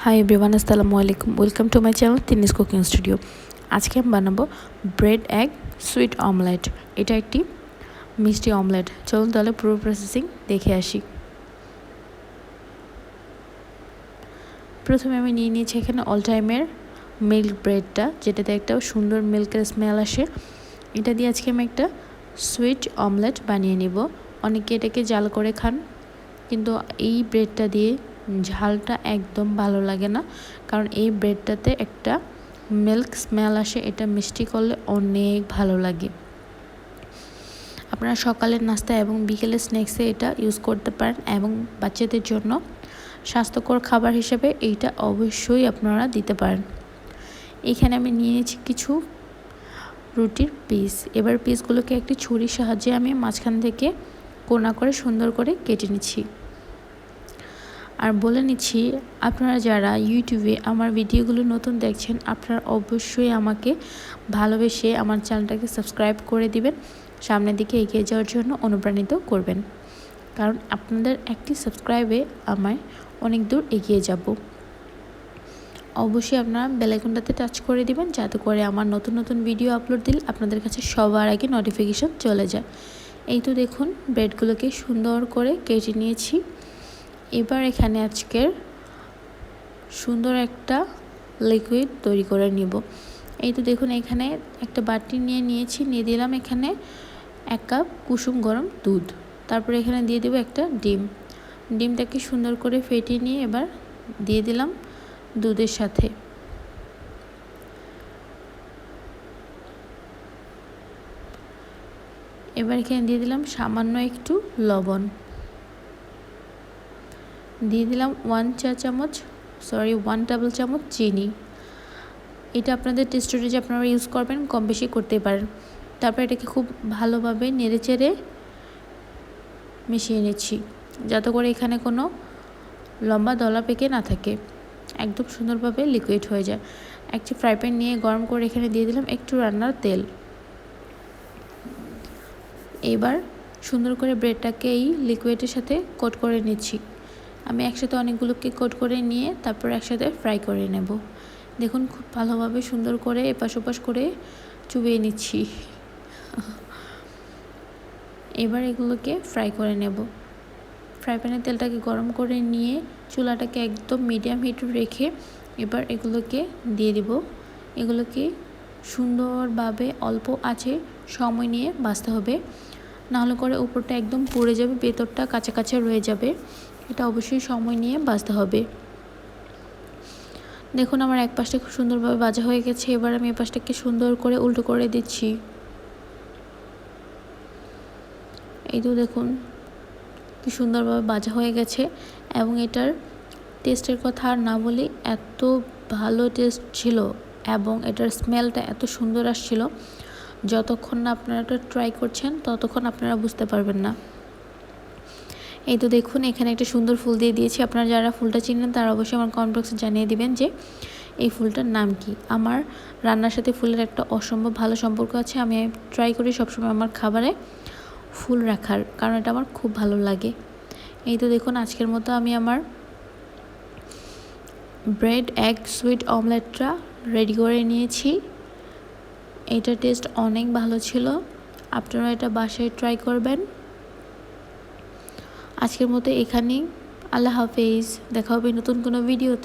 High everyone, আসসালামু আলাইকুম। Welcome to my channel Tini's cooking studio. আজকে আমি বানাবো ব্রেড এগ সুইট অমলেট। এটা একটি মিষ্টি অমলেট। চলুন তাহলে পুরো প্রসেসিং দেখে আসি। প্রথমে আমি নিয়ে নিয়েছি এখানে অল টাইমের মিল্ক ব্রেডটা, যেটাতে একটা সুন্দর মিল্কের স্মেল আসে। এটা দিয়ে আজকে আমি একটা সুইট অমলেট বানিয়ে নিব। অনেকে এটাকে জাল করে খান, কিন্তু এই ব্রেডটা দিয়ে ঝালটা একদম ভালো লাগে না, কারণ এই ব্রেডটাতে একটা মিল্ক স্মেল আসে। এটা মিষ্টি করলে অনেক ভালো লাগে। আপনারা সকালের নাস্তা এবং বিকেলের স্ন্যাক্সে এটা ইউজ করতে পারেন, এবং বাচ্চাদের জন্য স্বাস্থ্যকর খাবার হিসেবে এইটা অবশ্যই আপনারা দিতে পারেন। এখানে আমি নিয়েছি কিছু রুটির পিস। এবার পিসগুলোকে একটি ছুরির সাহায্যে আমি মাঝখান থেকে কোনা করে সুন্দর করে কেটে নিচ্ছি। আর বলে নিচ্ছি, আপনারা যারা ইউটিউবে আমার ভিডিওগুলো নতুন দেখছেন, আপনারা অবশ্যই আমাকে ভালোবেসে আমার চ্যানেলটাকে সাবস্ক্রাইব করে দিবেন, সামনের দিকে এগিয়ে যাওয়ার জন্য অনুপ্রাণিত করবেন, কারণ আপনাদের একটি সাবস্ক্রাইবে আমায় অনেক দূর এগিয়ে যাব। অবশ্যই আপনারা বেল আইকনটাতে টাচ করে দিবেন, যাতে করে আমার নতুন নতুন ভিডিও আপলোড দিলে আপনাদের কাছে সবার আগে নোটিফিকেশন চলে যায়। এই তো দেখুন, ব্রেডগুলোকে সুন্দর করে কেটে নিয়েছি। এবার এখানে আজকের সুন্দর একটা লিকুইড তৈরি করে নিব। এই তো দেখুন, এখানে একটা বাটি নিয়ে দিলাম এখানে 1 কাপ কুসুম গরম দুধ। তারপরে এখানে দিয়ে দেব একটা ডিমটাকে সুন্দর করে ফেটিয়ে নিয়ে এবার দিয়ে দিলাম দুধের সাথে। এবার এখানে দিয়ে দিলাম সামান্য একটু লবণ, দিয়ে দিলাম 1 টেবিল চামচ চিনি। এটা আপনাদের টেস্ট অনুযায়ী আপনারা ইউজ করবেন, কম বেশি করতে পারেন। তারপর এটাকে খুব ভালোভাবে নেড়েচেড়ে মিশিয়ে নিচ্ছি, যাতে করে এখানে কোনো লম্বা দলা পেকে না থাকে, একদম সুন্দরভাবে লিকুইড হয়ে যায়। একটি ফ্রাই প্যান নিয়ে গরম করে এখানে দিয়ে দিলাম একটু রান্নার তেল। এবার সুন্দর করে ব্রেডটাকে এই লিকুইডের সাথে কোট করে নিচ্ছি। আমি একসাথে অনেকগুলোকে কোট করে নিয়ে তারপর একসাথে ফ্রাই করে নেব। দেখুন, খুব ভালোভাবে সুন্দর করে এপাশ ওপাশ করে চুবিয়ে নিচ্ছি। এবার এগুলোকে ফ্রাই করে নেব। ফ্রাই প্যানের তেলটাকে গরম করে নিয়ে চুলাটাকে একদম মিডিয়াম হিট রেখে এবার এগুলোকে দিয়ে দিব। এগুলোকে সুন্দরভাবে অল্প আঁচে সময় নিয়ে ভাজতে হবে, নাহলে করে উপরটা একদম পুড়ে যাবে, ভেতরটা কাঁচা কাঁচা রয়ে যাবে। এটা অবশ্যই সময় নিয়ে ভাজতে হবে। দেখুন, আমার এক পাশটা খুব সুন্দরভাবে ভাজা হয়ে গেছে। এবার আমি এই পাশটাকে সুন্দর করে উল্টো করে দিচ্ছি। এই তো দেখুন, কি সুন্দরভাবে ভাজা হয়ে গেছে। এবং এটার টেস্টের কথা আর না বলি, এত ভালো টেস্ট ছিল এবং এটার স্মেলটা এত সুন্দর আসছিল। যতক্ষণ না আপনারা এটা ট্রাই করছেন ততক্ষণ আপনারা বুঝতে পারবেন না। এই তো দেখুন, এখানে একটা সুন্দর ফুল দিয়ে দিয়েছি। আপনারা যারা ফুলটা চিনেন তারা অবশ্যই আমার কমেন্ট বক্সে জানিয়ে দিবেন যে এই ফুলটার নাম কি। আমার রান্নার সাথে ফুলের একটা অসম্ভব ভালো সম্পর্ক আছে। আমি ট্রাই করি সবসময় আমার খাবারে ফুল রাখার, কারণ এটা আমার খুব ভালো লাগে। এই তো দেখুন, আজকের মতো আমি আমার ব্রেড এগ সুইট অমলেটটা রেডি করে নিয়েছি। এটা টেস্ট অনেক ভালো ছিল, আপনারা এটা বাসায় ট্রাই করবেন। আজকের মতো এখানেই, আল্লাহ হাফেজ। দেখা হবে নতুন কোনো ভিডিওতে।